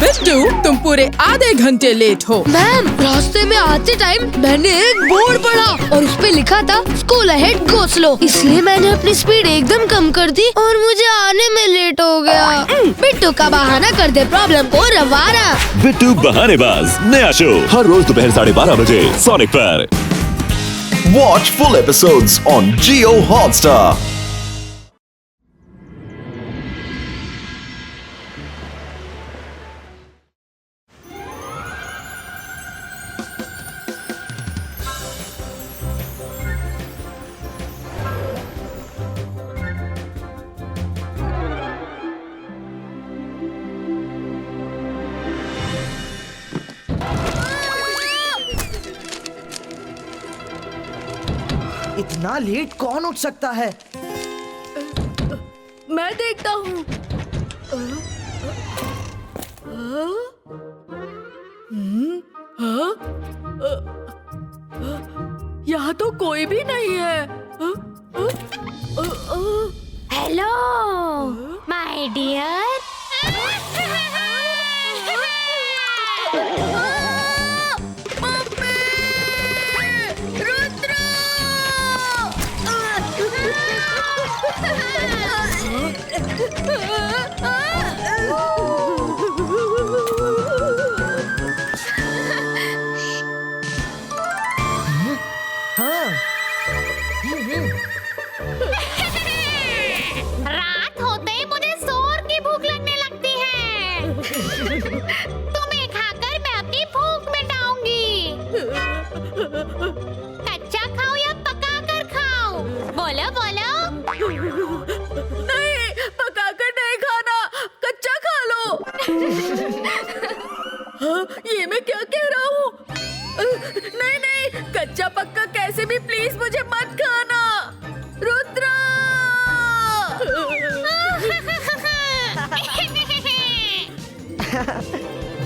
बिट्टू, तुम पूरे आधे घंटे लेट हो। मैम, रास्ते में आते टाइम मैंने एक बोर्ड पढ़ा और उस पे लिखा था स्कूल अहेड गो स्लो, इसलिए मैंने अपनी स्पीड एकदम कम कर दी और मुझे आने में लेट हो गया। बिट्टू का बहाना कर दे प्रॉब्लम को रवाना। बिट्टू बहानेबाज नया शो हर रोज दोपहर 12:30 बजे सोनिक पर। Watch full episodes on Jio Hotstar. इतना लेट कौन उठ सकता है? मैं देखता हूँ। यहाँ तो कोई भी नहीं है। Hello my dear. रात होते ही मुझे जोर की भूख लगने लगती है। तुम्हें खाकर मैं अपनी भूख मिटाऊंगी। कच्चा खाओ या पका कर खाओ? बोलो बोलो। नहीं, पकाकर नहीं खाना, कच्चा खा लो। हाँ, ये मैं क्या कह रहा हूँ? नहीं नहीं, कच्चा पक्का कैसे भी प्लीज मुझे मत खाना। रुद्रा!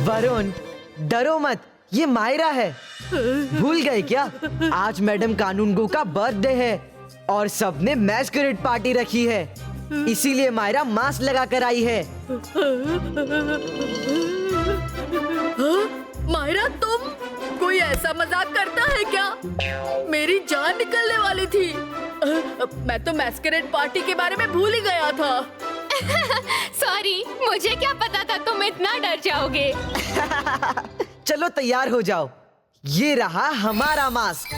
वरुण, डरो मत, ये मायरा है। भूल गए क्या? आज मैडम कानूनगो का बर्थडे है और सबने मैस्करेड पार्टी रखी है, इसीलिए मायरा मास्क लगा कर आई है। मायरा, तुम कोई ऐसा मजाक करता है क्या? मेरी जान निकलने वाली थी। मैं तो मैस्करेड पार्टी के बारे में भूल ही गया था। सॉरी, मुझे क्या पता था तुम इतना डर जाओगे। चलो तैयार हो जाओ, ये रहा हमारा मास्क।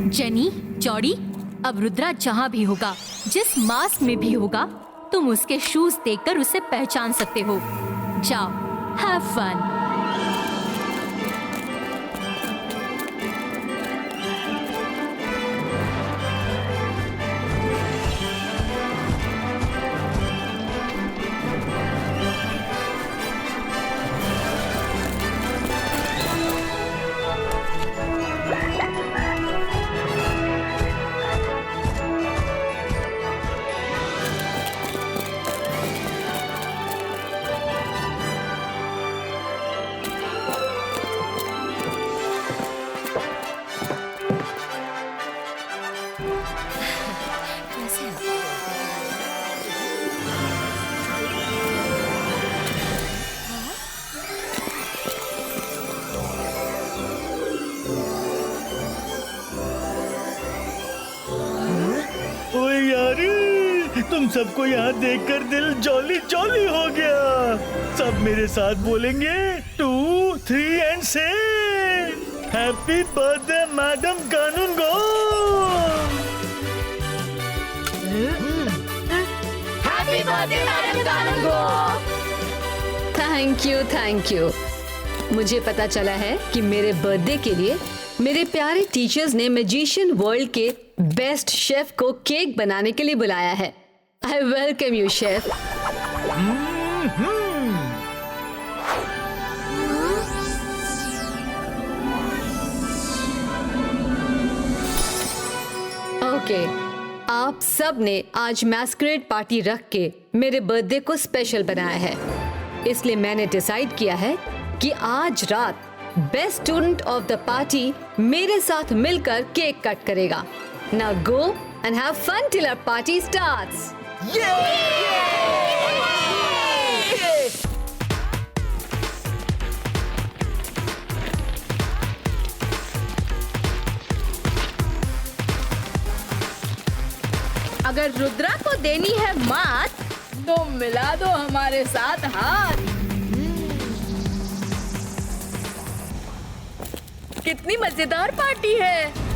जेनी, जॉडी, अब रुद्रा जहाँ भी होगा, जिस मास्क में भी होगा, तुम उसके शूज देखकर उसे पहचान सकते हो। जाओ, हैव फन। तुम सबको यहाँ देखकर दिल जॉली जॉली हो गया। सब मेरे साथ बोलेंगे 2, 3 एंड से happy birthday madam Kanungo. Happy birthday madam Kanungo. Thank you. मुझे पता चला है कि मेरे बर्थडे के लिए मेरे प्यारे टीचर्स ने मैजिशियन वर्ल्ड के बेस्ट शेफ को केक बनाने के लिए बुलाया है। I welcome you chef. Okay, आप सब ने आज मैस्करेड पार्टी रख के मेरे बर्थडे को स्पेशल बनाया है, इसलिए मैंने डिसाइड किया है कि आज रात best student of the party मेरे साथ मिलकर केक कट करेगा। Now go and have fun till our party starts. अगर रुद्रा को देनी है मात, तो मिला दो हमारे साथ हाथ। कितनी मजेदार पार्टी है।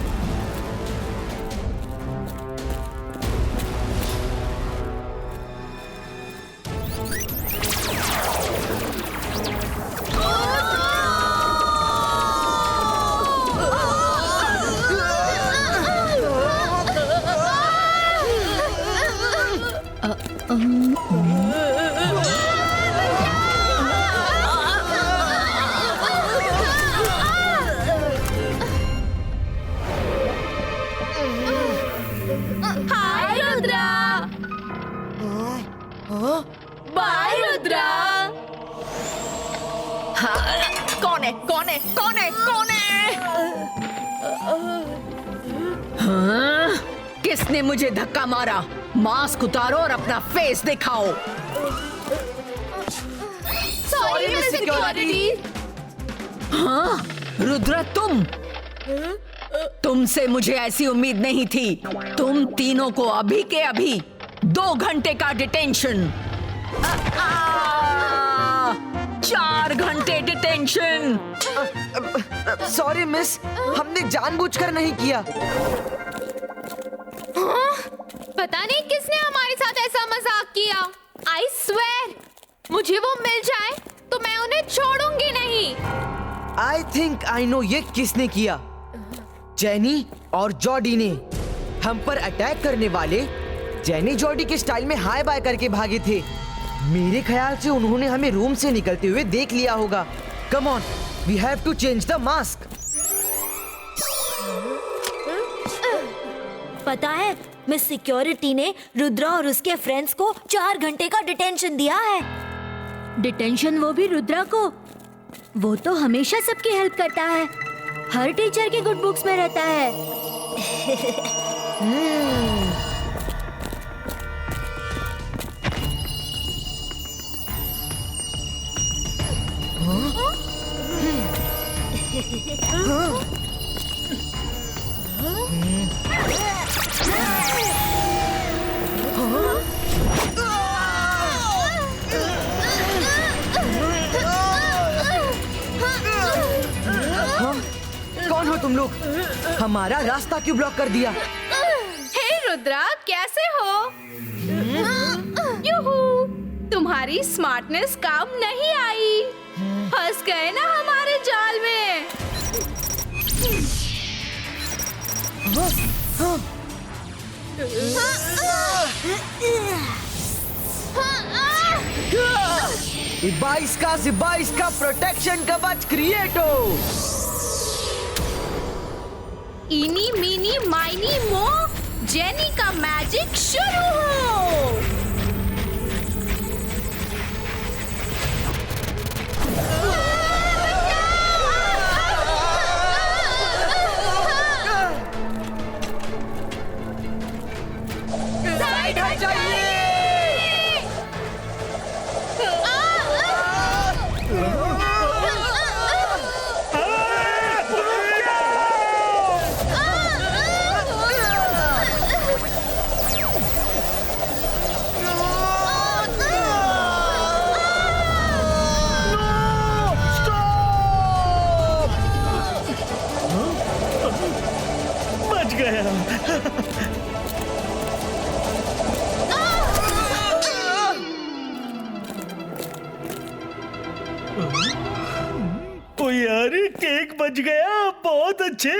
हाय रुद्रा। बाय रुद्रा। कौन है कौन है कौन है कौन है? हाँ? किसने मुझे धक्का मारा? मास्क उतारो और अपना फेस दिखाओ। Sorry miss security. हाँ, रुद्रा तुमसे मुझे ऐसी उम्मीद नहीं थी। तुम तीनों को अभी के अभी 2 घंटे का डिटेंशन। 4 घंटे डिटेंशन। सॉरी मिस, हमने जानबूझकर नहीं किया। पता नहीं किसने हमारे साथ ऐसा मजाक किया। आई स्वेर, मुझे वो मिल जाए तो मैं उन्हें छोड़ूंगी नहीं। आई थिंक आई नो ये किसने किया। जेनी और जॉडी ने। हम पर अटैक करने वाले जेनी जॉडी के स्टाइल में हाय बाय करके भागे थे। मेरे ख्याल से उन्होंने हमें रूम से निकलते हुए देख लिया होगा। Come on, we have to change the mask. पता है, मिस सिक्योरिटी ने रुद्रा और उसके फ्रेंड्स को 4 घंटे का डिटेंशन दिया है। डिटेंशन वो भी रुद्रा को? वो तो हमेशा सबकी हेल्प करता है, हर टीचर के गुड बुक्स में रहता है। कौन हो तुम लोग? हमारा रास्ता क्यों ब्लॉक कर दिया? हे रुद्रा, कैसे हो? यूहू, तुम्हारी स्मार्टनेस काम नहीं आई। फंस गए ना हमारे जाल में। इबाइस का प्रोटेक्शन कवच क्रिएट हो। इनी मीनी माइनी मो, जेनी का मैजिक शुरू हो। साइड हो जाइए। बच गया। ओ यार, केक बच गया। बहुत अच्छे।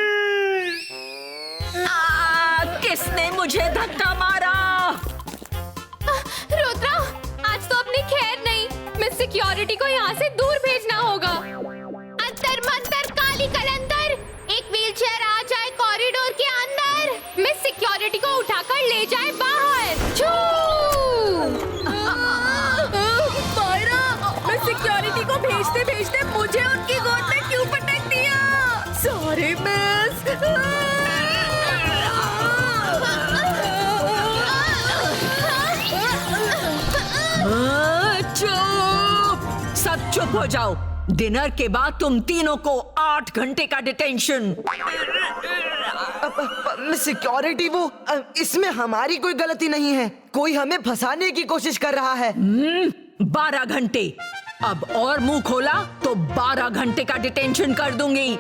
किसने मुझे धक्का मारा? रुद्रा, आज तो अपनी खैर नहीं। मिस सिक्योरिटी को यहाँ से दूर भेजना होगा। अंतर मंतर काली कलंदर, एक व्हीलचेयर आ जाए कॉरिडोर के अंदर, मिस सिक्योरिटी को उठाकर ले जाए बाहर। छू! मायरा, मैं सिक्योरिटी को भेजते भेजते मुझे उनकी गोद में क्यों पटक दिया? Sorry miss. चुप! सब चुप हो जाओ। डिनर के बाद तुम तीनों को 8 घंटे का डिटेंशन। सिक्योरिटी वो इसमें हमारी कोई गलती नहीं है। कोई हमें फंसाने की कोशिश कर रहा है। 12 घंटे। अब और मुंह खोला तो 12 घंटे का डिटेंशन कर दूंगी।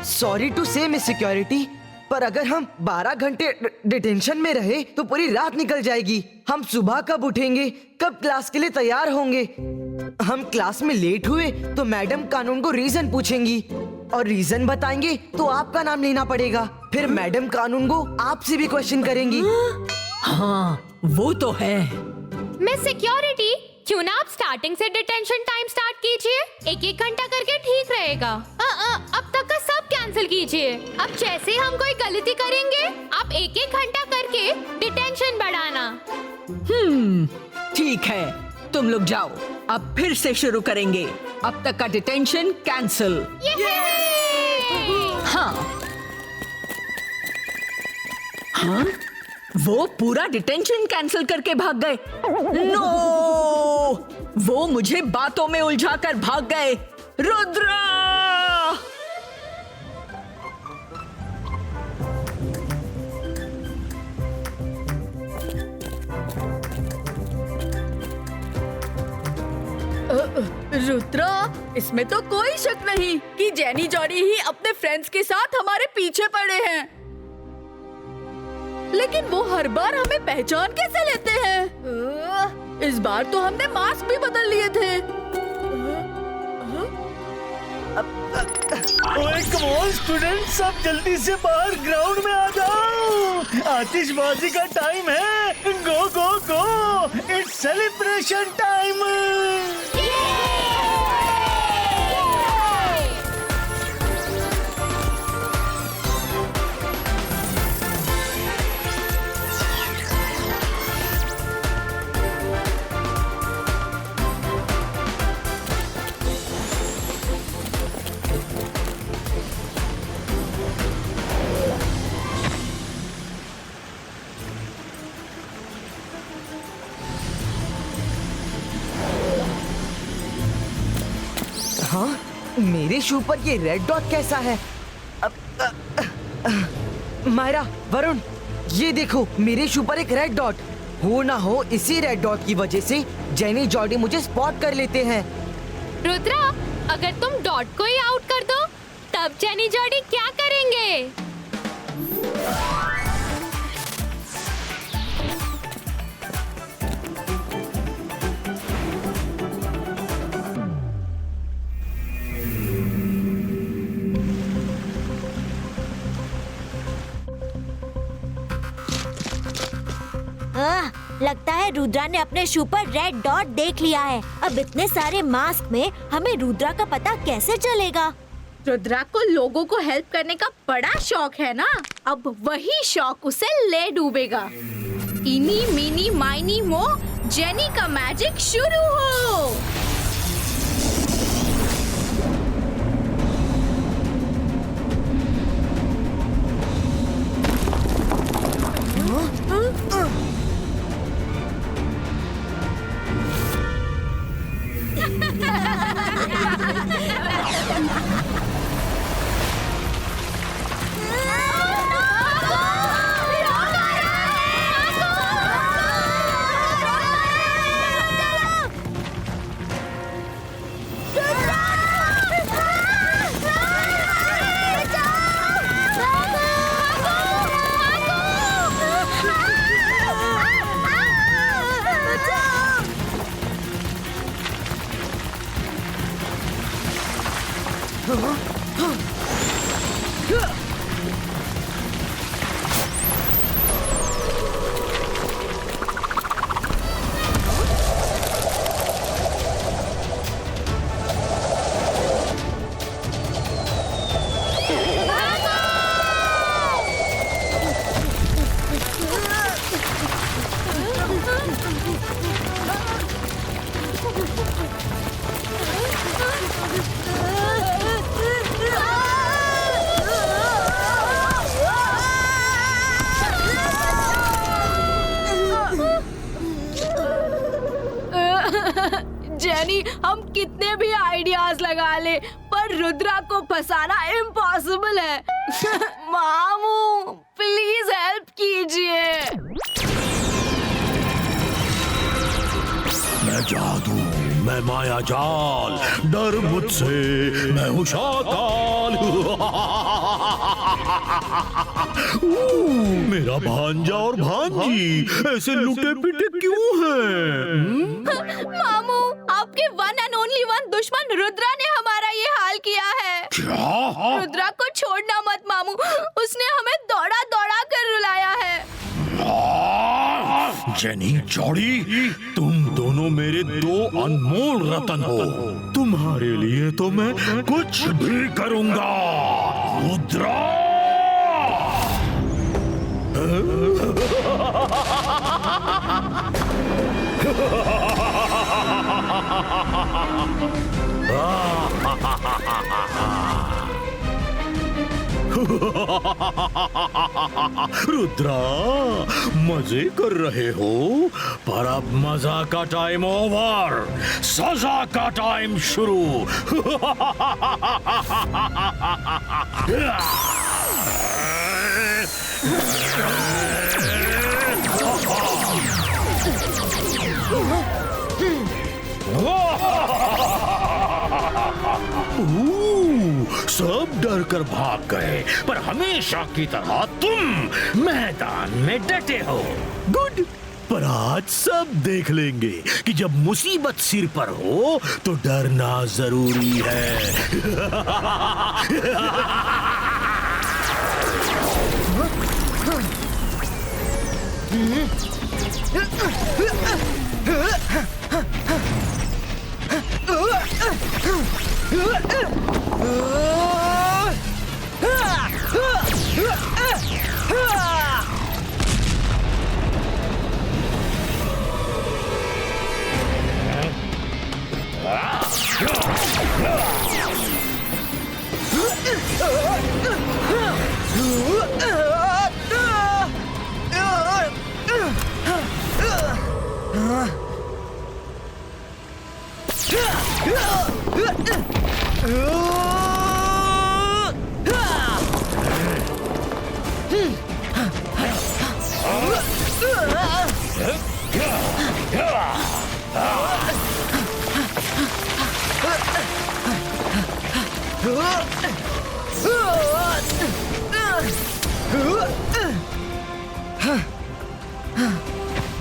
सॉरी टू से मिस सिक्योरिटी, पर अगर हम 12 घंटे डिटेंशन में रहे तो पूरी रात निकल जाएगी। हम सुबह कब उठेंगे, कब क्लास के लिए तैयार होंगे? हम क्लास में लेट हुए तो मैडम कानून को रीजन पूछेंगी और रीजन बताएंगे तो आपका नाम लेना पड़ेगा। फिर मैडम कानून को आपसे भी क्वेश्चन करेंगी। हाँ, वो तो है। मिस सिक्योरिटी, क्यों ना आप स्टार्टिंग से डिटेंशन टाइम स्टार्ट कीजिए। 1-1 घंटा करके ठीक रहेगा। अब तक का सब कैंसिल कीजिए। अब जैसे हम कोई गलती करेंगे, आप 1-1 घंटा करके डिटेंशन बढ़ाना। ठीक है, तुम लोग जाओ। अब फिर से शुरू करेंगे। अब तक का डिटेंशन कैंसिल। हाँ, वो पूरा डिटेंशन कैंसिल करके भाग गए। नो, वो मुझे बातों में उलझाकर भाग गए। रुद्रा! रुद्रा, इसमें तो कोई शक नहीं कि जेनी जॉनी ही अपने फ्रेंड्स के साथ हमारे पीछे पड़े हैं। लेकिन वो हर बार हमें पहचान कैसे लेते हैं? इस बार तो हमने मास्क भी बदल लिए थे। ओए कम ऑन स्टूडेंट, सब जल्दी से बाहर ग्राउंड में आ जाओ। आतिशबाजी का टाइम है। गो गो गो, इट्स सेलिब्रेशन टाइम। हाँ, मेरे शू पर ये रेड डॉट कैसा है? मायरा, वरुण, ये देखो, मेरे शू पर एक रेड डॉट। हो ना हो इसी रेड डॉट की वजह से जेनी जॉर्डी मुझे स्पॉट कर लेते हैं। रुद्रा, अगर तुम डॉट को ही आउट कर दो, तब जेनी जॉर्डी क्या करेंगे? लगता है रुद्रा ने अपने शू पर रेड डॉट देख लिया है। अब इतने सारे मास्क में हमें रुद्रा का पता कैसे चलेगा? रुद्रा को लोगों को हेल्प करने का बड़ा शौक है ना, अब वही शौक उसे ले डूबेगा। इनी मिनी माइनी मो, जेनी का मैजिक शुरू हो। जनी, हम कितने भी आइडियाज लगा ले पर रुद्रा को फंसाना इम्पॉसिबल है। मामू प्लीज हेल्प कीजिए। मैं जादू, मैं माया जाल, डर मुझसे, मैं हूँ शाकाल। मेरा भांजा और भांजी ऐसे लुटे पिटे क्यों हैं? मामू, आपके वन एंड ओनली वन दुश्मन रुद्रा ने हमारा ये हाल किया है। क्या? रुद्रा को छोड़ना मत मामू, उसने हमें दौड़ा दौड़ा कर रुलाया है। जेनी जॉडी, तुम दोनों मेरे दो अनमोल रतन हो। तुम्हारे लिए तो मैं कुछ भी करूंगा। रुद्रा! रुद्रा, मजे कर रहे हो, पर अब मजा का टाइम ओवर, सजा का टाइम शुरू। सब डर कर भाग गए, पर हमेशा की तरह तुम मैदान में डटे हो। गुड, पर आज सब देख लेंगे कि जब मुसीबत सिर पर हो तो डरना जरूरी है।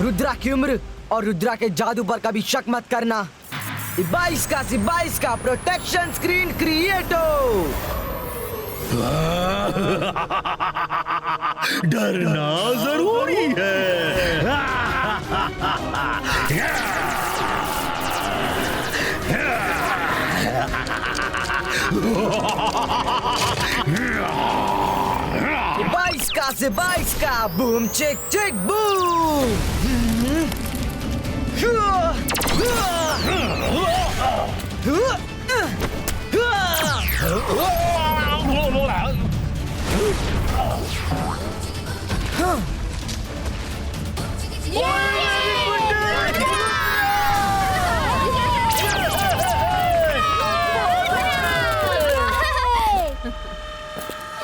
रुद्रा की उम्र और रुद्रा के जादू पर कभी शक मत करना। 22 का प्रोटेक्शन स्क्रीन क्रिएटो। डरना जरूरी है। बाईस का बूम चिक चिक बूम।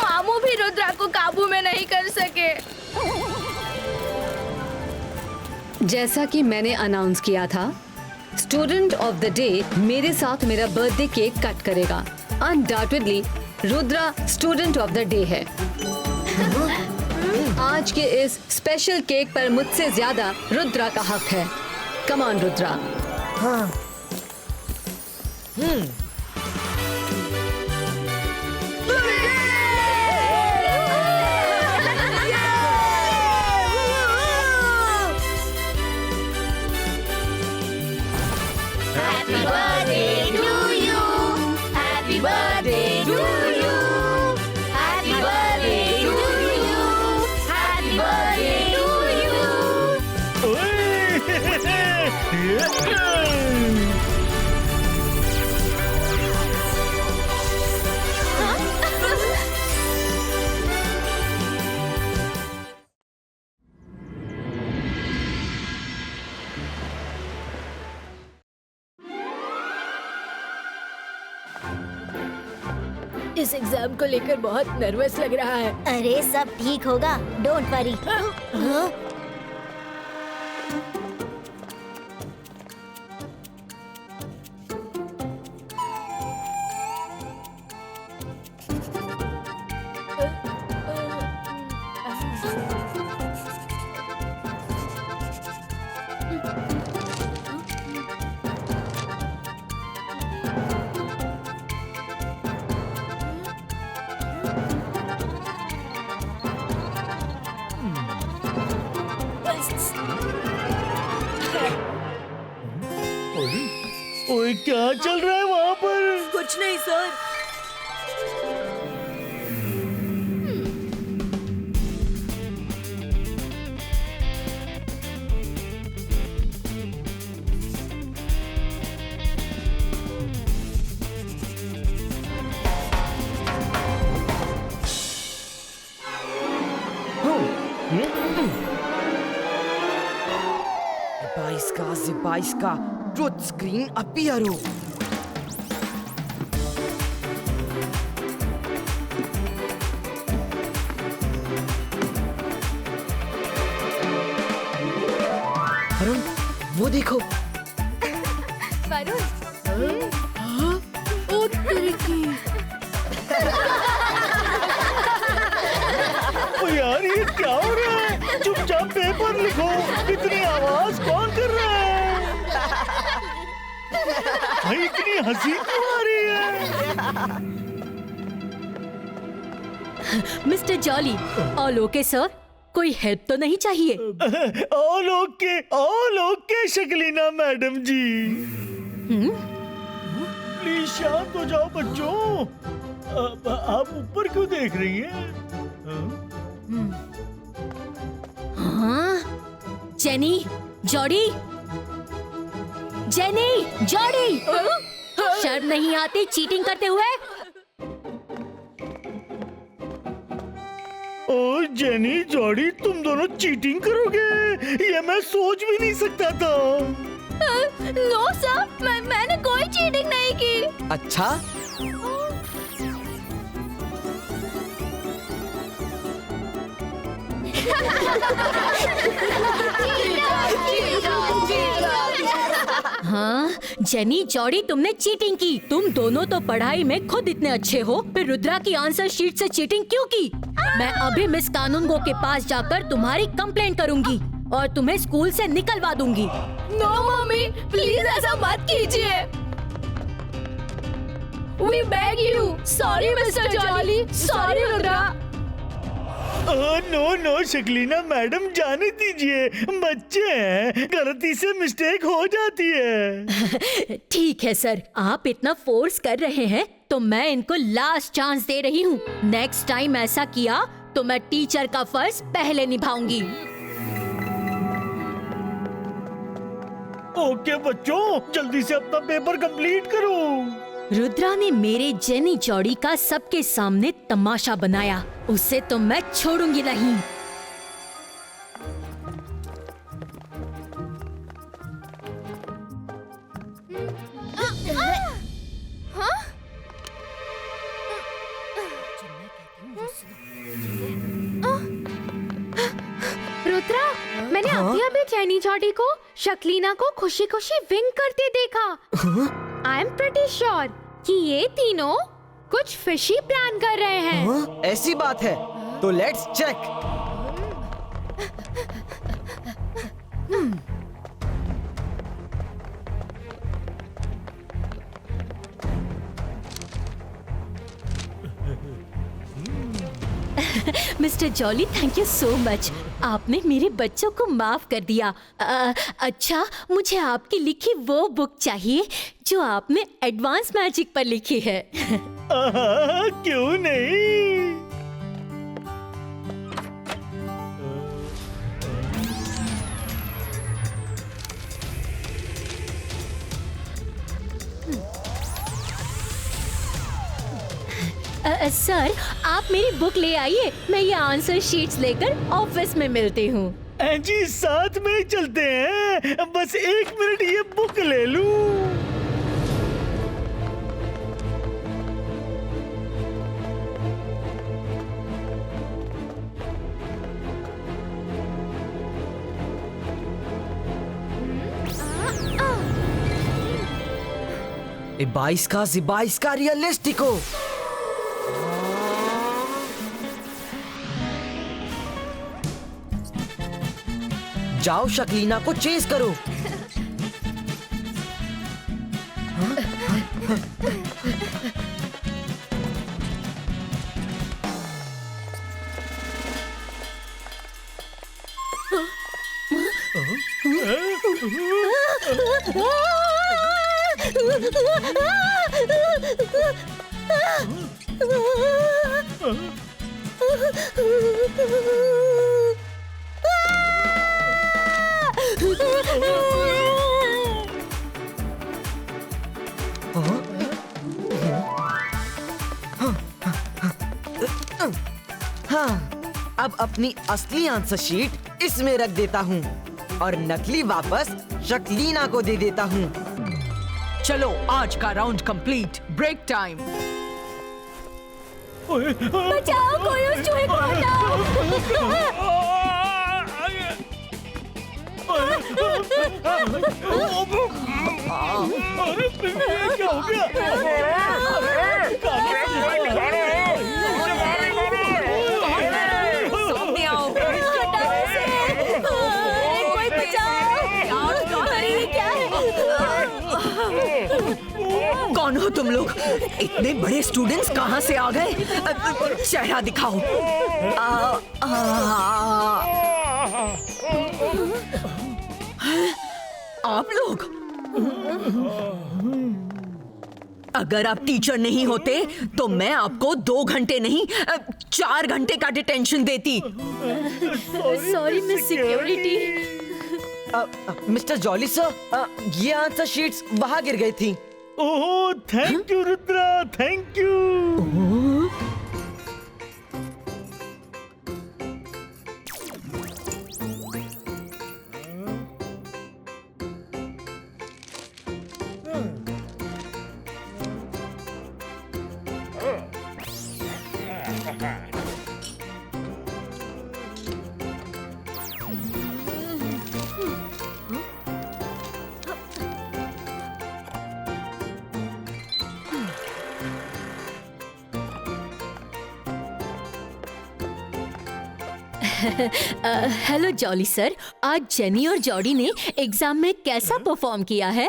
मामू भी रुद्रा को काबू में नहीं कर सके। जैसा कि मैंने अनाउंस किया था, स्टूडेंट ऑफ द डे मेरे साथ मेरा बर्थडे केक कट करेगा। Undoubtedly Rudra student of the day है। आज के इस स्पेशल केक पर मुझसे ज्यादा रुद्रा का हक है। Come on Rudra. हाँ। इस एग्जाम को लेकर बहुत नर्वस लग रहा है। अरे सब ठीक होगा, डोंट वरी। ओए क्या चल रहा है वहाँ पर? कुछ नहीं सर। बाईस का ट्रुथ स्क्रीन अपीयर हो। वरुण, वो देखो। वरुण, ओ तेरी की। ओ यार ये क्या हो रहा है? चुपचाप पेपर लिखो। इतनी आवाज कौन कर रहा है? भाई इतनी हंसी क्यों आ रही है? Mister Jolly, all okay sir? कोई हेल्प तो नहीं चाहिए? All okay Shaklina madam ji. Please शांत हो जाओ बच्चों। आप ऊपर क्यों देख रही हैं? हाँ? जेनी, जॉडी, जेनी, जॉडी, शर्म नहीं आती चीटिंग करते हुए? ओ जेनी, जॉडी, तुम दोनों चीटिंग करोगे? ये मैं सोच भी नहीं सकता था। नो सर, मैंने कोई चीटिंग नहीं की। अच्छा, हाँ, जेनी, जॉडी, तुमने चीटिंग की। तुम दोनों तो पढ़ाई में खुद इतने अच्छे हो, फिर रुद्रा की आंसर शीट से चीटिंग क्यों की? मैं अभी मिस कानूनगो के पास जाकर तुम्हारी कंप्लेंट करूंगी और तुम्हें स्कूल से निकलवा दूंगी। नो मम्मी, प्लीज ऐसा मत कीजिए। We beg you. Sorry, Mr. Jolly. Sorry, Rudra. No Shaklina madam, जाने दीजिए, बच्चे हैं, गलती से मिस्टेक हो जाती है। ठीक है सर, आप इतना फोर्स कर रहे हैं तो मैं इनको लास्ट चांस दे रही हूँ। नेक्स्ट टाइम ऐसा किया तो मैं टीचर का फर्ज पहले निभाऊंगी। ओके बच्चों, जल्दी से अपना पेपर कंप्लीट करो। रुद्रा ने मेरे जेनी जॉडी का सबके सामने तमाशा बनाया, उसे तो मैं छोड़ूंगी नहीं। रुद्रा, मैंने अभी जेनी जॉडी को शक्लीना को खुशी खुशी विंक करते देखा। आई एम प्रीटी श्योर कि ये तीनों कुछ फिशी प्लान कर रहे हैं। हाँ? ऐसी बात है तो let's check. Mister Jolly, thank you so much. आपने मेरे बच्चों को माफ कर दिया। अच्छा, मुझे आपकी लिखी वो बुक चाहिए जो आपने एडवांस मैजिक पर लिखी है। क्यों नहीं? सर, आप मेरी बुक ले आइए, मैं ये आंसर शीट्स लेकर ऑफिस में मिलती हूँ। जी साथ में ही चलते हैं, बस 1 मिनट ये बुक ले लूं। 22 का रियलिस्टिको। जाओ शक्लीना को चेस करो। हाँ, अब अपनी असली आंसर शीट इसमें रख देता हूँ और नकली वापस शक्लीना को दे देता हूँ। चलो आज का राउंड कंप्लीट। Break time. बचाओ, कोई उस चूहे को हटाओ। क्या हो सामने आओ। कोई बचाओ। अरे ये क्या है? कौन हो तुम लोग? इतने बड़े स्टूडेंट्स कहाँ से आ गए? चेहरा दिखाओ। आप लोग? अगर आप टीचर नहीं होते तो मैं आपको 2 घंटे नहीं 4 घंटे का डिटेंशन देती। Sorry miss security. Mister Jolly sir, ये आंसर शीट्स वहाँ गिर गई थी। Oh, thank you Rudra, thank you. Hello Jolly sir, आज जेनी और जॉडी ने एग्जाम में कैसा परफॉर्म किया है?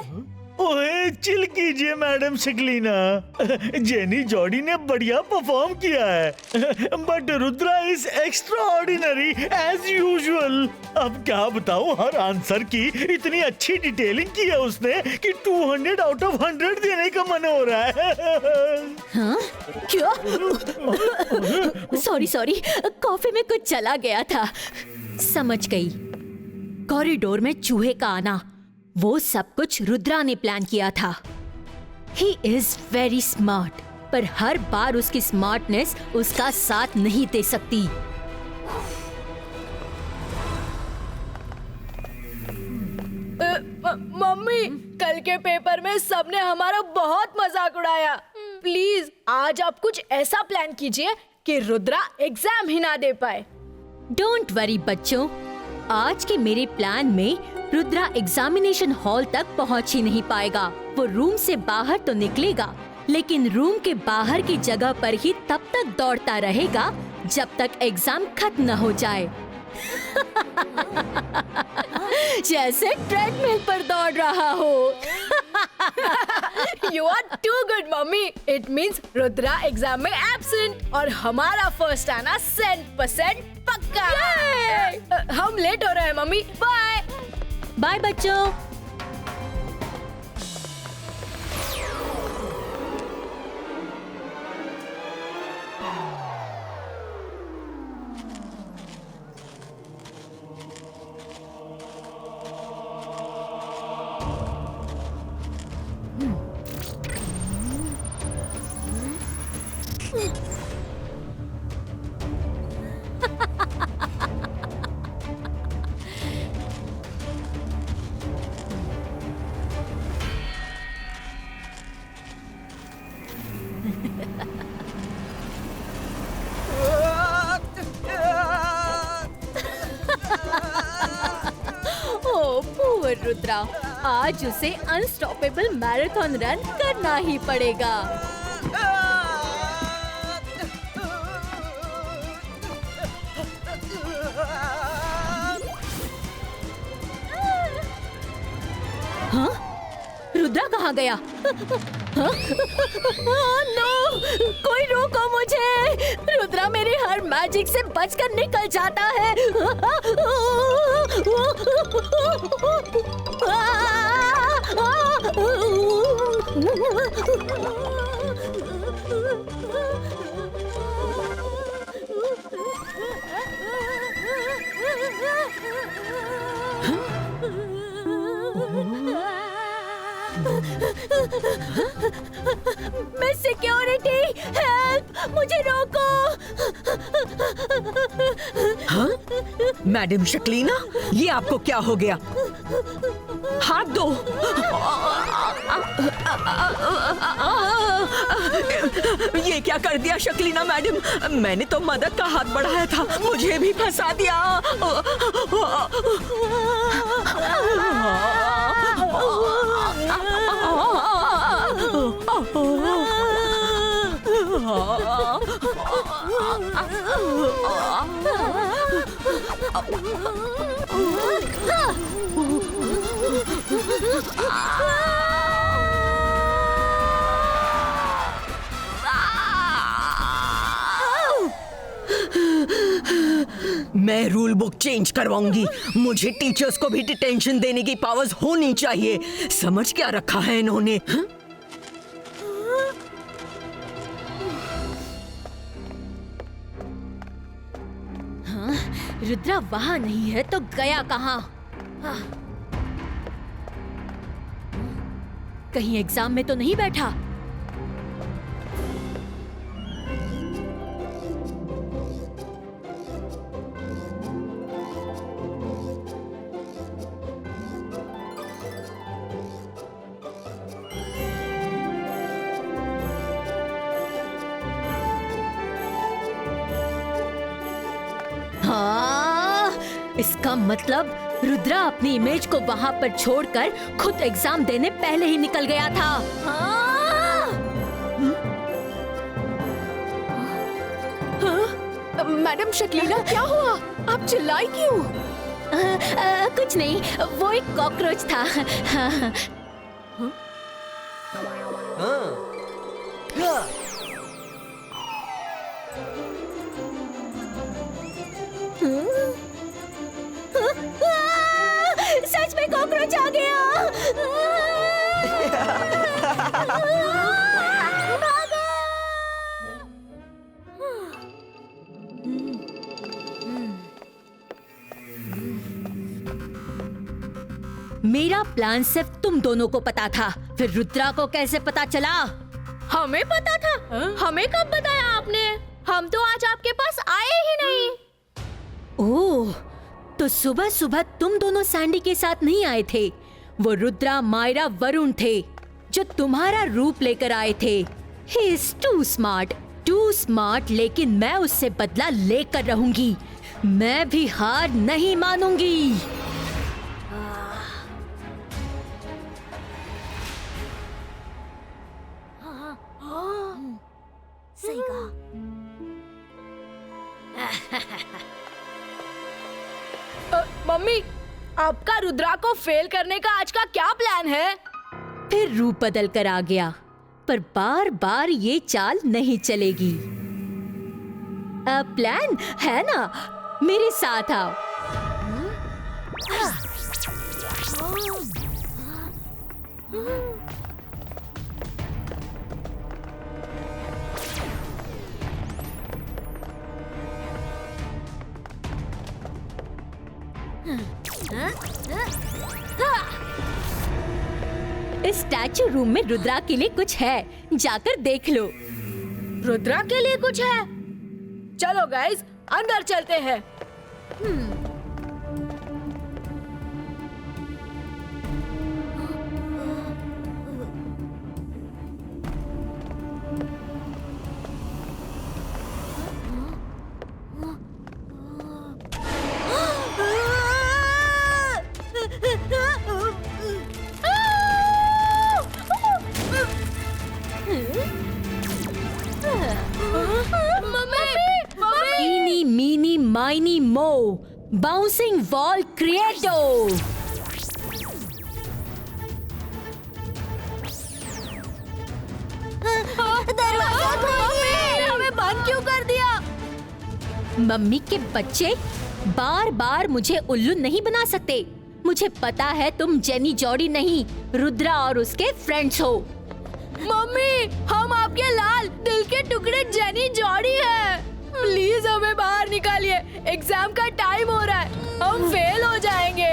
ओए चिल कीजिए मैडम शक्लीना। जेनी जॉडी ने बढ़िया परफॉर्म किया है, but Rudra is extraordinary as usual. अब क्या बताऊं, हर आंसर की इतनी अच्छी डिटेलिंग की है उसने कि 200 आउट ऑफ 100 देने का मन हो रहा है। हाँ? क्या? सॉरी, कॉफी में कुछ चला गया था। समझ गई। कॉरिडोर में चूहे का आना, वो सब कुछ रुद्रा ने प्लान किया था। ही इज वेरी स्मार्ट, पर हर बार उसकी स्मार्टनेस उसका साथ नहीं दे सकती। मम्मी, कल के पेपर में सबने हमारा बहुत मजाक उड़ाया। प्लीज आज आप कुछ ऐसा प्लान कीजिए कि रुद्रा एग्जाम ही ना दे पाए। डोंट वरी बच्चों, आज के मेरे प्लान में रुद्रा एग्जामिनेशन हॉल तक पहुंच ही नहीं पाएगा। वो रूम से बाहर तो निकलेगा, लेकिन रूम के बाहर की जगह पर ही तब तक दौड़ता रहेगा जब तक एग्जाम खत्म न हो जाए। जैसे ट्रेडमिल पर दौड़ रहा हो। You are too good, mummy. It means Rudra exam में एब्सेंट और हमारा फर्स्ट आना 100% पक्का। हम लेट हो रहे हैं मम्मी, बाय। बाय बच्चों। Oh, poor Rudra. आज उसे अनस्टॉपेबल मैराथन रन करना ही पड़ेगा। हाँ? रुद्रा कहाँ गया? हाँ? नो! कोई रोको मुझे! रुद्रा मेरे हर मैजिक से बचकर निकल जाता है। मैं सिक्योरिटी, हेल्प, मुझे रोको। हाँ? मैडम शक्लीना, ये आपको क्या हो गया? हाथ दो। ये क्या कर दिया शक्लीना मैडम? मैंने तो मदद का हाथ बढ़ाया था, मुझे भी फंसा दिया। मैं रूल बुक चेंज करवाऊंगी। मुझे टीचर्स को भी डिटेंशन देने की पावर्स होनी चाहिए। समझ क्या रखा है इन्होंने? हाँ? रुद्रा वहाँ नहीं है तो गया कहाँ? कहीं एग्जाम में तो नहीं बैठा? हाँ, इसका मतलब रुद्रा अपनी इमेज को वहाँ पर छोड़कर खुद एग्जाम देने पहले ही निकल गया था। हाँ? हाँ? मैडम शक्लीना, क्या हुआ? आप चिल्लाई क्यों? कुछ नहीं, वो एक कॉकरोच था। हाँ। सच में कॉकरोच आ गया। मेरा प्लान सिर्फ तुम दोनों को पता था, फिर रुद्रा को कैसे पता चला? हमें पता था? हमें कब बताया आपने? हम तो आज आपके पास आए ही नहीं। ओह, तो सुबह सुबह तुम दोनों सैंडी के साथ नहीं आए थे। वो रुद्रा, मायरा, वरुण थे जो तुम्हारा रूप लेकर आए थे। He is too smart, लेकिन मैं उससे बदला लेकर रहूंगी। मैं भी हार नहीं मानूंगी। सही कहा। मम्मी, आपका रुद्रा को फेल करने का आज का क्या प्लान है? फिर रूप बदल कर आ गया, पर बार बार ये चाल नहीं चलेगी। प्लान है ना, मेरे साथ आओ। इस स्टैचू रूम में रुद्रा के लिए कुछ है, जाकर देख लो। रुद्रा के लिए कुछ है? चलो गाइस, अंदर चलते हैं। बाउंसिंग वॉल क्रिएटो। हमें बंद क्यों कर दिया? मम्मी के बच्चे बार बार मुझे उल्लू नहीं बना सकते। मुझे पता है तुम जेनी जॉडी नहीं, रुद्रा और उसके फ्रेंड्स हो। मम्मी, हम आपके लाल दिल के टुकड़े जेनी जॉडी हैं। प्लीज हमें बाहर निकालिए, एग्जाम का टाइम हो रहा है, हम फेल हो जाएंगे।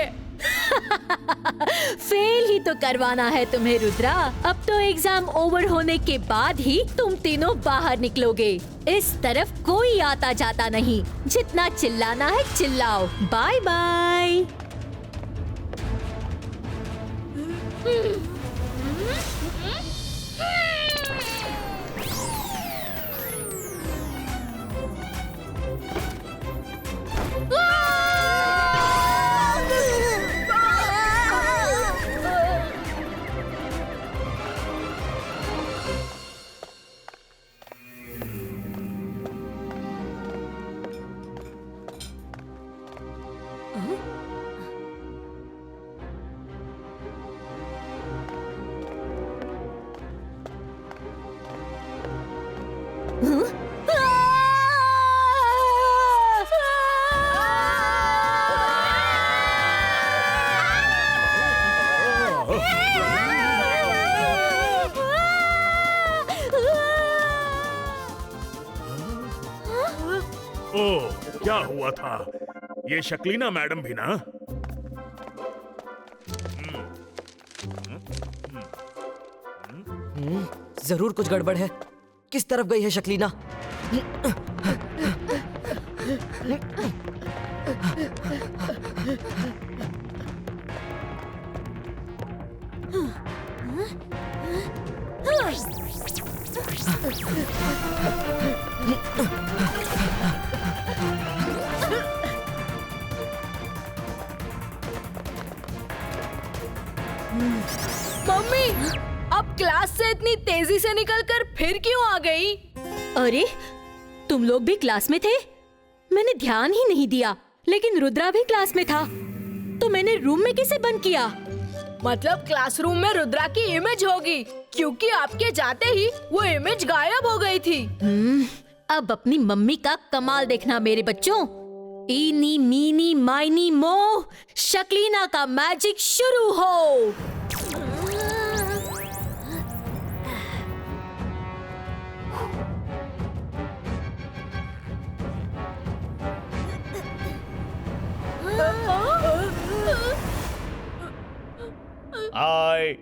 फेल ही तो करवाना है तुम्हें रुद्रा। अब तो एग्जाम ओवर होने के बाद ही तुम तीनों बाहर निकलोगे। इस तरफ कोई आता जाता नहीं। जितना चिल्लाना है चिल्लाओ। Bye bye. ओह, क्या हुआ था? ये शक्लीना मैडम भी ना? जरूर कुछ गड़बड़ है। किस तरफ गई है शक्लीना? मम्मी, अब क्लास से इतनी तेजी से निकलकर फिर क्यों आ गई? अरे, तुम लोग भी क्लास में थे? मैंने ध्यान ही नहीं दिया। लेकिन रुद्रा भी क्लास में था, तो मैंने रूम में कैसे बंद किया? मतलब क्लासरूम में रुद्रा की इमेज होगी, क्योंकि आपके जाते ही वो इमेज गायब हो गई थी। अब अपनी मम्मी का कमाल देखना मेरे बच्चों। इनी मीनी माइनी मो, शक्लीना का मैजिक शुरू हो। हाय।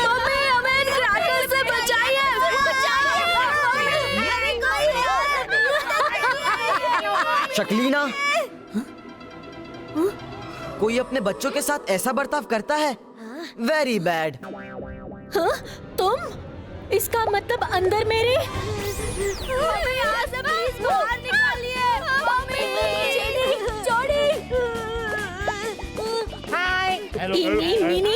मम्मी, हमें इन क्रैकर से बचाइए, शक्लीना, कोई अपने बच्चों के साथ ऐसा बर्ताव करता है? Very bad. हाँ? तुम? इसका मतलब अंदर मेरे? हमें यहाँ से प्लीज बाहर निकालिए। मम्मी, इनी मिनी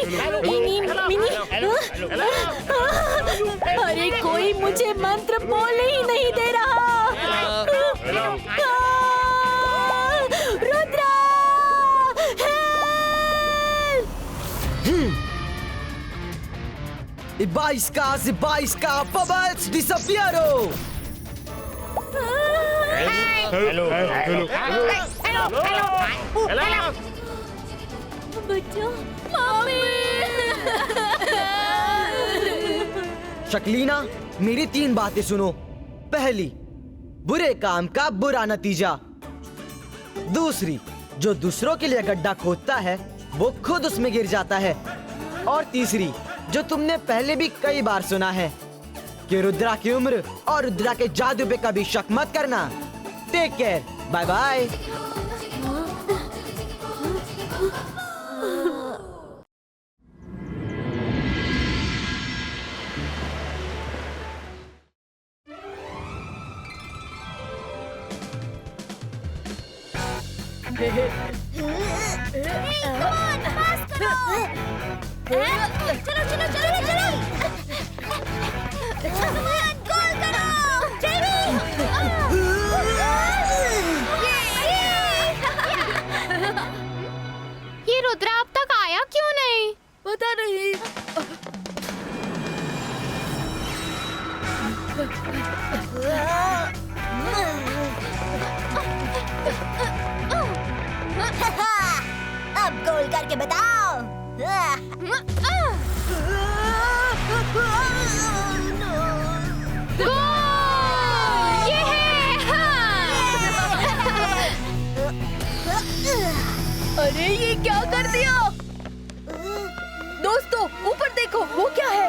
अरे कोई मुझे मंत्र बोलने ही नहीं दे रहा। Rudra, Ibaiska, bubbles disappearo! बच्चों, मम्मी। शक्लीना, मेरी 3 बातें सुनो। पहली, बुरे काम का बुरा नतीजा। दूसरी, जो दूसरों के लिए गड्ढा खोदता है वो खुद उसमें गिर जाता है। और तीसरी, जो तुमने पहले भी कई बार सुना है कि रुद्रा की उम्र और रुद्रा के जादू पे कभी शक मत करना। Take care, bye bye. चलो चलो चलो चलो, गोल करो। ये रुद्रा अब तक आया क्यों नहीं? पता नहीं। अब गोल करके बताओ। ये है, अरे ये क्या कर दिया? दोस्तों ऊपर देखो, वो क्या है?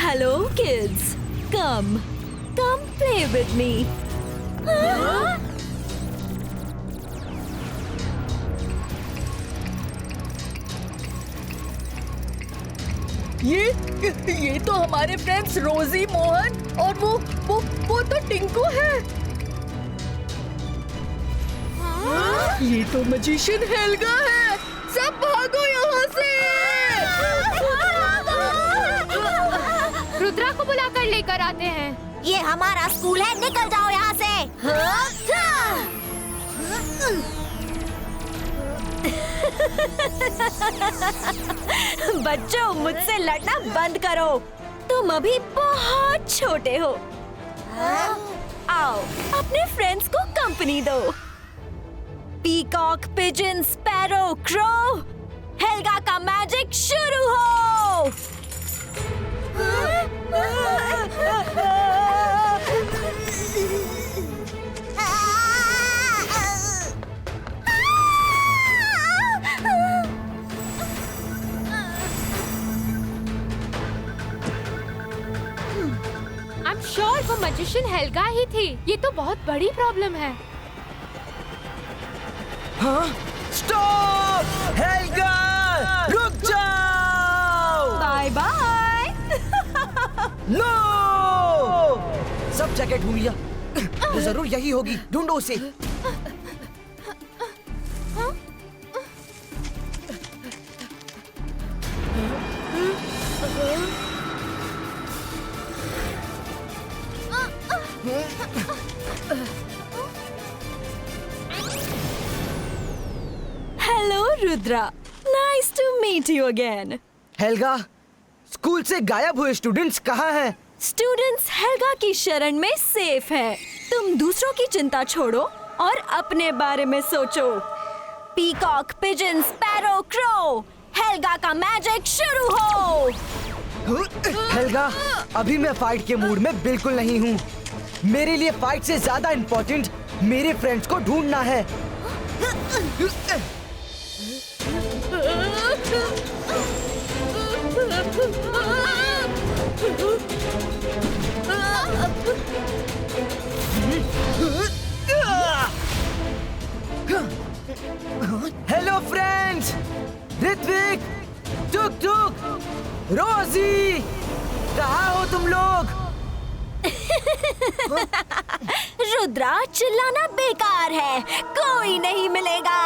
Hello kids, come play with me. ये तो हमारे फ्रेंड्स रोजी, मोहन और वो तो टिंकू है। ये तो मैजिशियन हेल्गा है। सब भागो यहाँ से। रुद्रा को बुलाकर लेकर आते हैं। ये हमारा स्कूल है, निकल जाओ यहाँ से। बच्चों मुझसे लड़ना बंद करो, तुम अभी बहुत छोटे हो। आओ अपने फ्रेंड्स को कंपनी दो। Peacock, pigeon, sparrow, crow, Helga का मैजिक शुरू हो। I'm sure वो मैजिशियन हेल्गा ही थी। ये तो बहुत बड़ी प्रॉब्लम है। हाँ? स्टॉप! हेल्गा! रुक जाओ! Bye bye. नो! सब जगह ढूंढ लिया। वो जरूर यही होगी, ढूंढो उसे। Hello Rudra, nice to meet you again. Helga, school से गायब हुए स्टूडेंट्स कहाँ हैं? स्टूडेंट्स हेल्गा की शरण में सेफ है। तुम दूसरों की चिंता छोड़ो और अपने बारे में सोचो। Peacock, pigeon, sparrow, crow, Helga का मैजिक शुरू हो। हेल्गा, अभी मैं फाइट के मूड में बिल्कुल नहीं हूँ। मेरे लिए फाइट से ज्यादा इम्पोर्टेंट मेरे फ्रेंड्स को ढूंढना है। हेलो फ्रेंड्स, ऋत्विक, टुक टुक, रोजी, कहाँ हो तुम लोग? रुद्रा, चिल्लाना बेकार है, कोई नहीं मिलेगा।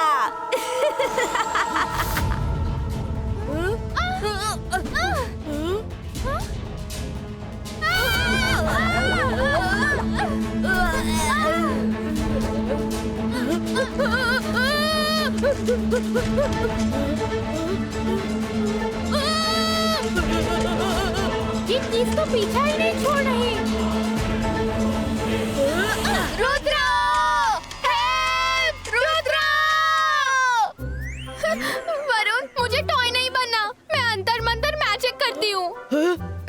ये चीज तो पीछा ही नहीं छोड़ रही। रुद्रा! हेल्प! रुद्रा! वरुण, मुझे टॉय नहीं बनना। मैं अंतर मंतर मैजिक करती हूँ।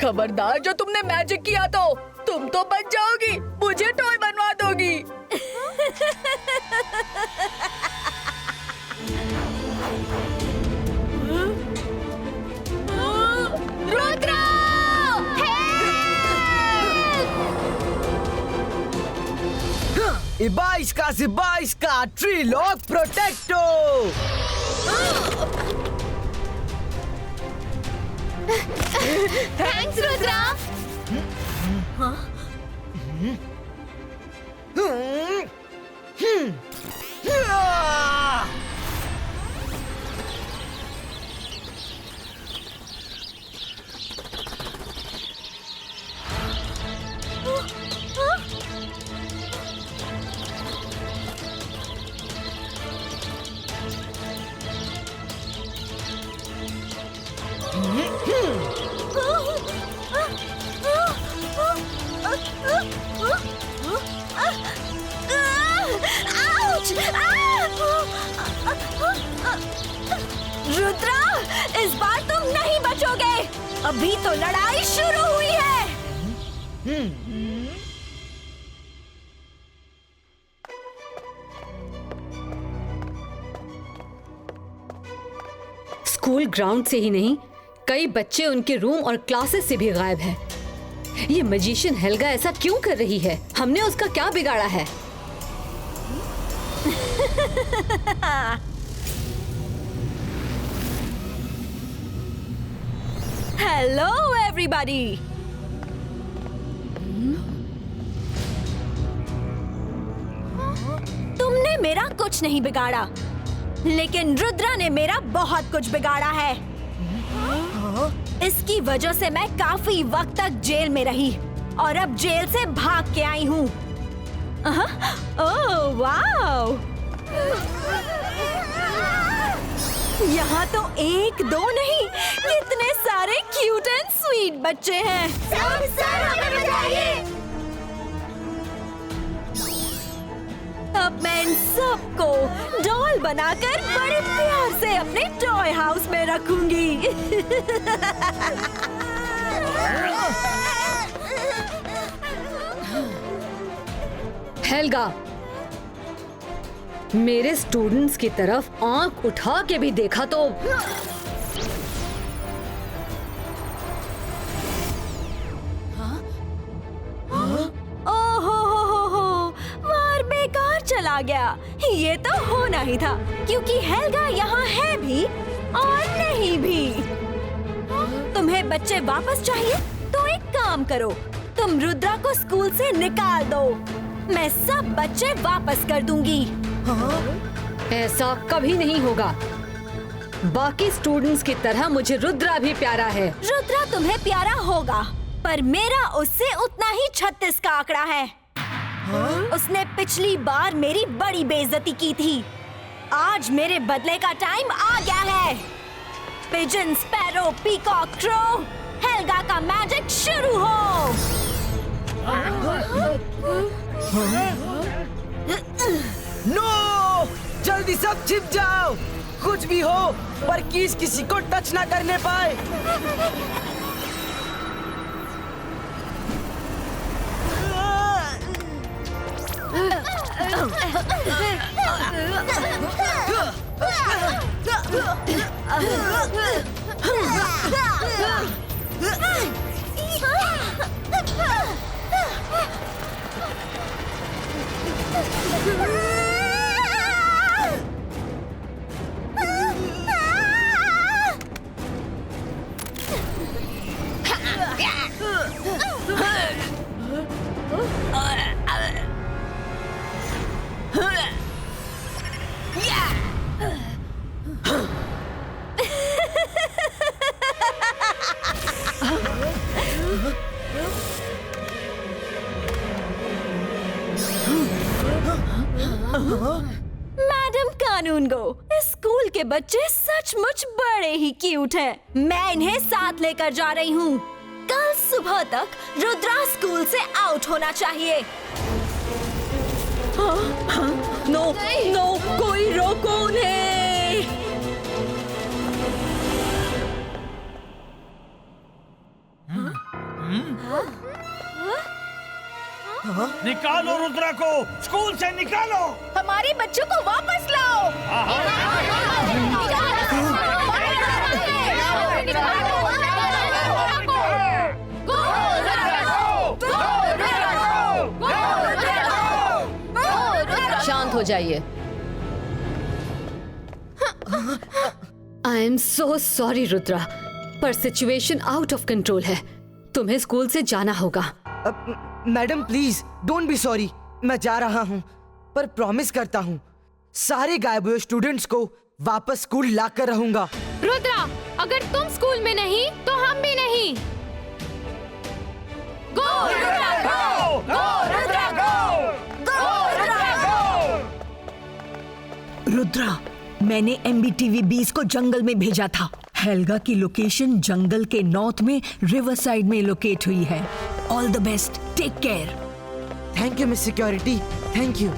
खबरदार, जो तुमने मैजिक किया तो तुम तो बच जाओगी, मुझे टॉय बनवा दोगी। Rudra! Ibaiska, Trilog Protecto! Thanks Rudra. Rudra, इस बार तुम नहीं बचोगे। अभी तो लड़ाई शुरू हुई है। स्कूल ग्राउंड से ही नहीं, कई बच्चे उनके रूम और क्लासेस से भी गायब हैं। ये मैजिशियन हेल्गा ऐसा क्यों कर रही है? हमने उसका क्या बिगाड़ा है? Hello everybody. तुमने मेरा कुछ नहीं बिगाड़ा, लेकिन रुद्रा ने मेरा बहुत कुछ बिगाड़ा है। इसकी वजह से मैं काफी वक्त तक जेल में रही और अब जेल से भाग के आई हूँ। Oh wow! यहाँ तो एक दो नहीं, कितने सारे क्यूट एंड स्वीट बच्चे हैं। सर हमें बचाइए। अब मैं इन सबको डॉल बनाकर बड़े प्यार से अपने टॉय हाउस में रखूंगी। हेल्गा, मेरे स्टूडेंट्स की तरफ आंख उठा के भी देखा तो वार बेकार चला गया। ये तो होना ही था, क्योंकि हेल्गा यहाँ है भी और नहीं भी। तुम्हें बच्चे वापस चाहिए तो एक काम करो, तुम रुद्रा को स्कूल से निकाल दो। मैं सब बच्चे वापस कर दूंगी। ऐसा कभी नहीं होगा। बाकी स्टूडेंट्स की तरह मुझे रुद्रा भी प्यारा है। रुद्रा तुम्हें प्यारा होगा, पर मेरा उससे उतना ही 36 का आंकड़ा है। उसने पिछली बार मेरी बड़ी बेइज्जती की थी। आज मेरे बदले का टाइम आ गया है। Pigeon, sparrow, peacock, crow, Helga का मैजिक शुरू हो। नो! जल्दी सब छिप जाओ। कुछ भी हो, पर कीज किसी को टच ना करने पाए। मैडम कानूनगो, इस स्कूल के बच्चे सचमुच बड़े ही क्यूट हैं। मैं इन्हें साथ लेकर जा रही हूँ। कल सुबह तक रुद्रा स्कूल से आउट होना चाहिए। नो, कोई रोको उन्हें। निकालो रुद्रा को स्कूल से निकालो। हमारे बच्चों को वापस लाओ। शांत हो जाइए। I am so sorry Rudra, पर सिचुएशन आउट ऑफ कंट्रोल है। तुम्हें स्कूल से जाना होगा। Madam please don't be sorry, मैं जा रहा हूँ, पर प्रॉमिस करता हूँ सारे गायब हुए स्टूडेंट्स को वापस स्कूल लाकर रहूंगा। रुद्रा, अगर तुम स्कूल में नहीं तो हम भी नहीं। गो रुद्रा गो! गो रुद्रा गो! गो रुद्रा गो! रुद्रा, मैंने MBTV 20 को जंगल में भेजा था। हेल्गा की लोकेशन जंगल के नॉर्थ में रिवर साइड में लोकेट हुई है। All the best, take care. Thank you miss security, thank you.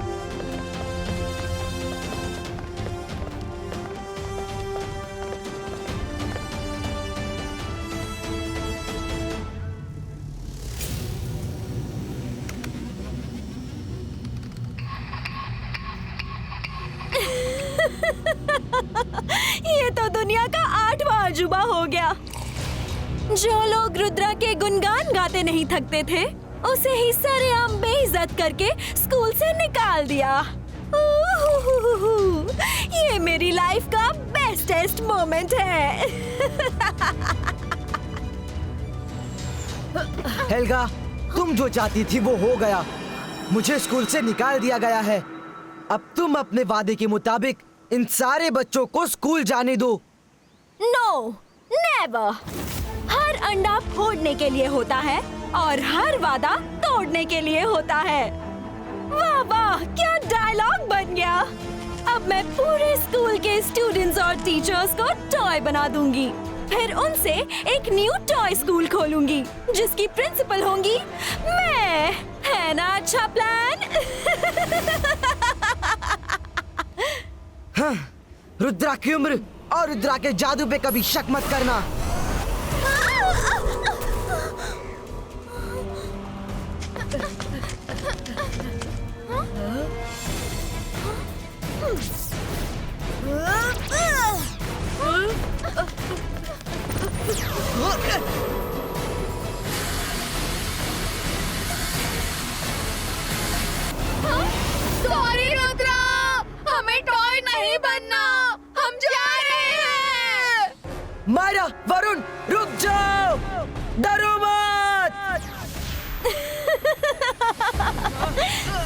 ये तो दुनिया का 8वां अजूबा हो गया। जो लोग रुद्रा के गुणगान गाते नहीं थकते थे, उसे ही सरेआम बेइज्जत करके स्कूल से निकाल दिया। ये मेरी लाइफ का बेस्टेस्ट मोमेंट है। हेल्गा, तुम जो चाहती थी वो हो गया। मुझे स्कूल से निकाल दिया गया है। अब तुम अपने वादे के मुताबिक इन सारे बच्चों को स्कूल जाने दो। No, never. हर अंडा फोड़ने के लिए होता है और हर वादा तोड़ने के लिए होता है। वाह वाह, क्या डायलॉग बन गया। अब मैं पूरे स्कूल के स्टूडेंट्स और टीचर्स को टॉय बना दूंगी। फिर उनसे एक न्यू टॉय स्कूल खोलूंगी जिसकी प्रिंसिपल होंगी मैं। है ना अच्छा प्लान? हाँ, रुद्रा की उम्र और रुद्रा के जादू पे कभी शक मत करना। सॉरी रुद्रा, हमें टॉय नहीं बनना, हम जा रहे हैं। मायरा, वरुण, रुक जाओ, डरो मत।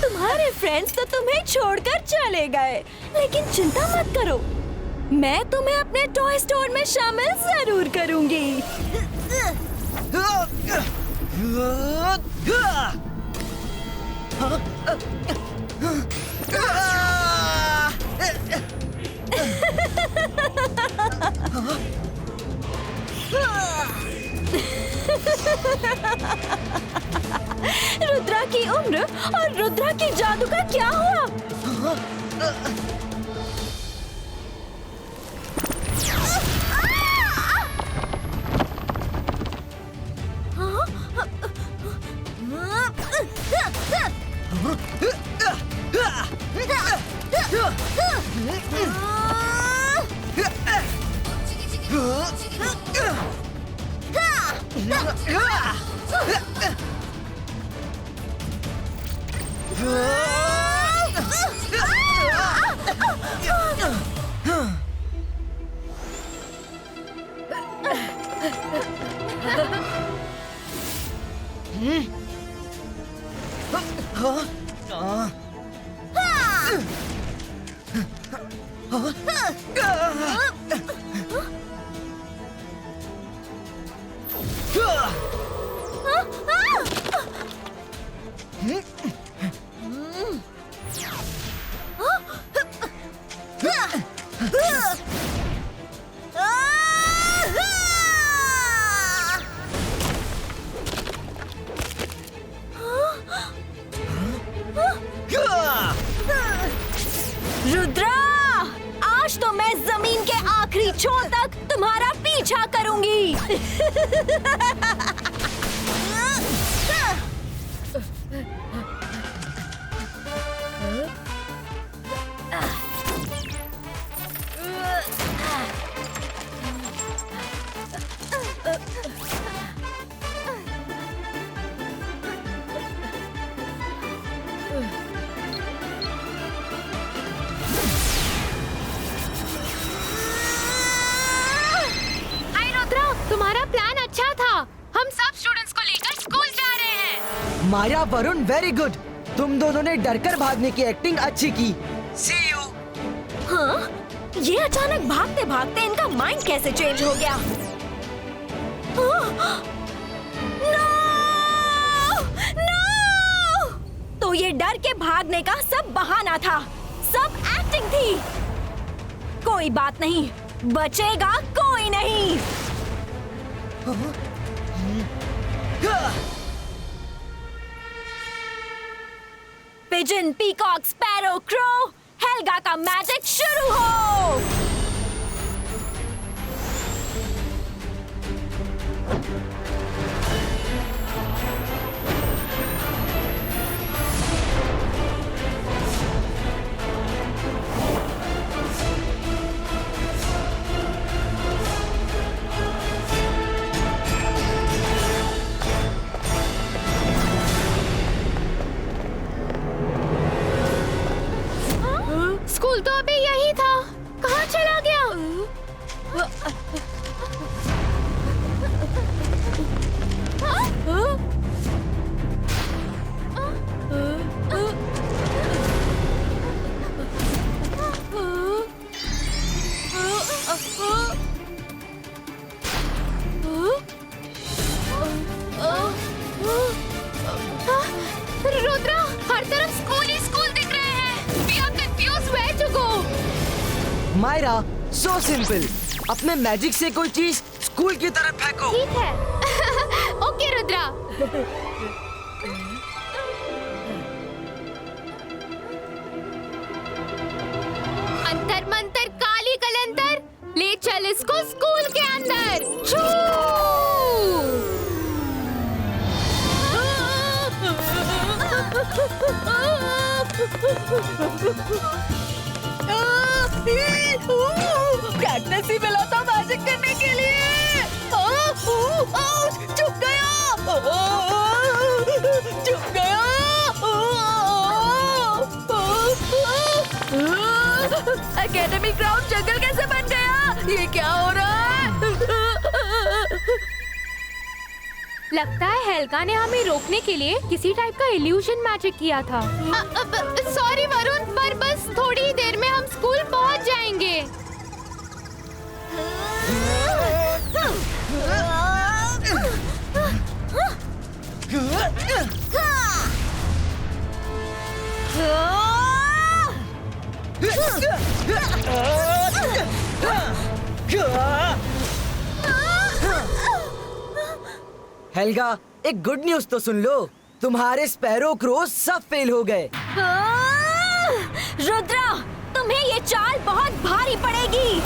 तुम्हारे फ्रेंड्स तो तुम्हें छोड़कर चले गए, लेकिन चिंता मत करो, मैं तुम्हें अपने टॉय स्टोर में शामिल जरूर करूंगी। रुद्रा की उम्र और रुद्रा के जादू का क्या हुआ? रुद्रा, आज तो मैं जमीन के आखिरी छोर तक तुम्हारा पीछा करूंगी। माया, वरुण, वेरी गुड। तुम दोनों ने डरकर भागने की एक्टिंग अच्छी की। See you। हाँ? ये अचानक भागते भागते इनका माइंड कैसे चेंज हो गया? नो! तो ये डर के भागने का सब बहाना था, सब एक्टिंग थी। कोई बात नहीं, बचेगा कोई नहीं। Pigeon, peacock, sparrow, crow, Helga का मैजिक शुरू हो। स्कूल तो अभी यही था, कहाँ चला गया? रुद्रा, हर तरफ स्कूल ही स्कूल दिख रहे हैं। We are confused where to go. Myra, so simple। अपने मैजिक से कोई चीज स्कूल की तरफ फेंको। ठीक है। ओके रुद्रा। अंतर मंतर काली कलंतर, ले चल इसको स्कूल के अंदर। छू! कैक्टस ही मिला था मैजिक करने के लिए। चुप गया, चुप गया। एकेडमी ग्राउंड जंगल कैसे बन गया? ये क्या हो रहा है? लगता है हेल्गा ने हमें रोकने के लिए किसी टाइप का इल्यूजन मैजिक किया था। सॉरी वरुण, पर बस थोड़ी ही देर में हम स्कूल पहुंच जाएंगे। हेल्गा, एक गुड न्यूज तो सुन लो। तुम्हारे स्पैरो, क्रो सब फेल हो गए। रुद्रा, तुम्हें ये चाल बहुत भारी पड़ेगी।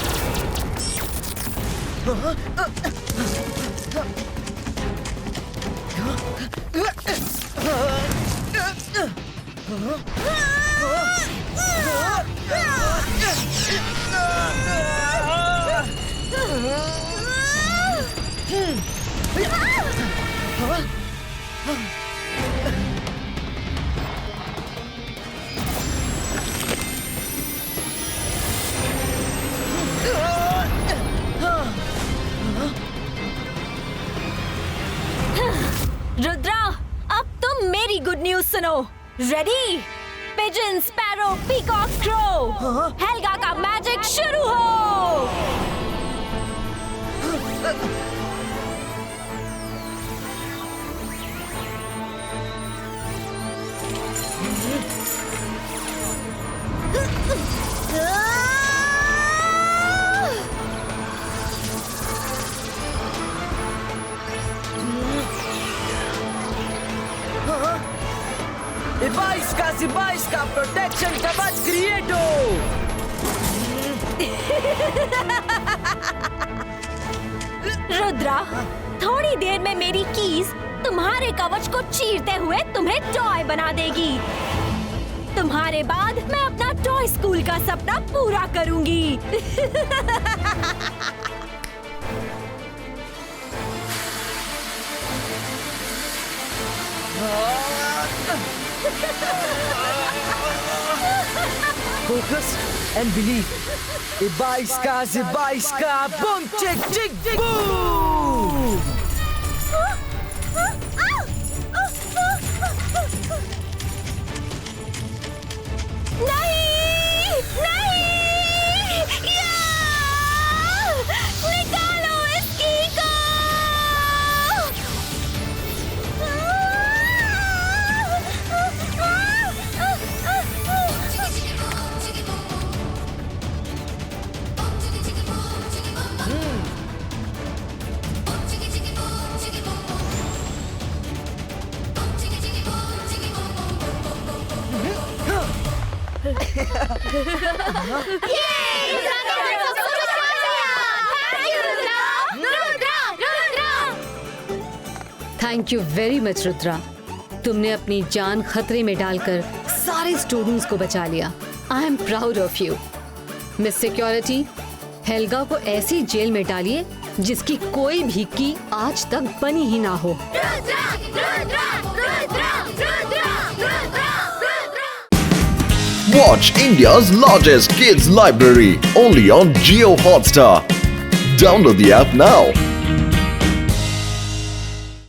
रुद्रा, अब तुम मेरी गुड न्यूज सुनो। Ready? Pigeon, sparrow, peacock, crow, Helga का मैजिक शुरू हो। इबाइस का प्रोटेक्शन कवच क्रिएट हो। रुद्रा, थोड़ी देर में मेरी कीज तुम्हारे कवच को चीरते हुए तुम्हें टॉय बना देगी। तुम्हारे बाद मैं अपना टॉय स्कूल का सपना पूरा करूंगी। Focus and believe. Ibaisca, boom, chick, chick, boom! Thank you very much Rudra, तुमने अपनी जान खतरे में डालकर सारे स्टूडेंट्स को बचा लिया। I am proud of you. Miss security, Helga को ऐसी जेल में डालिए जिसकी कोई भी की आज तक बनी ही ना हो। Watch India's largest kids library only on Jio Hotstar. Download the app now.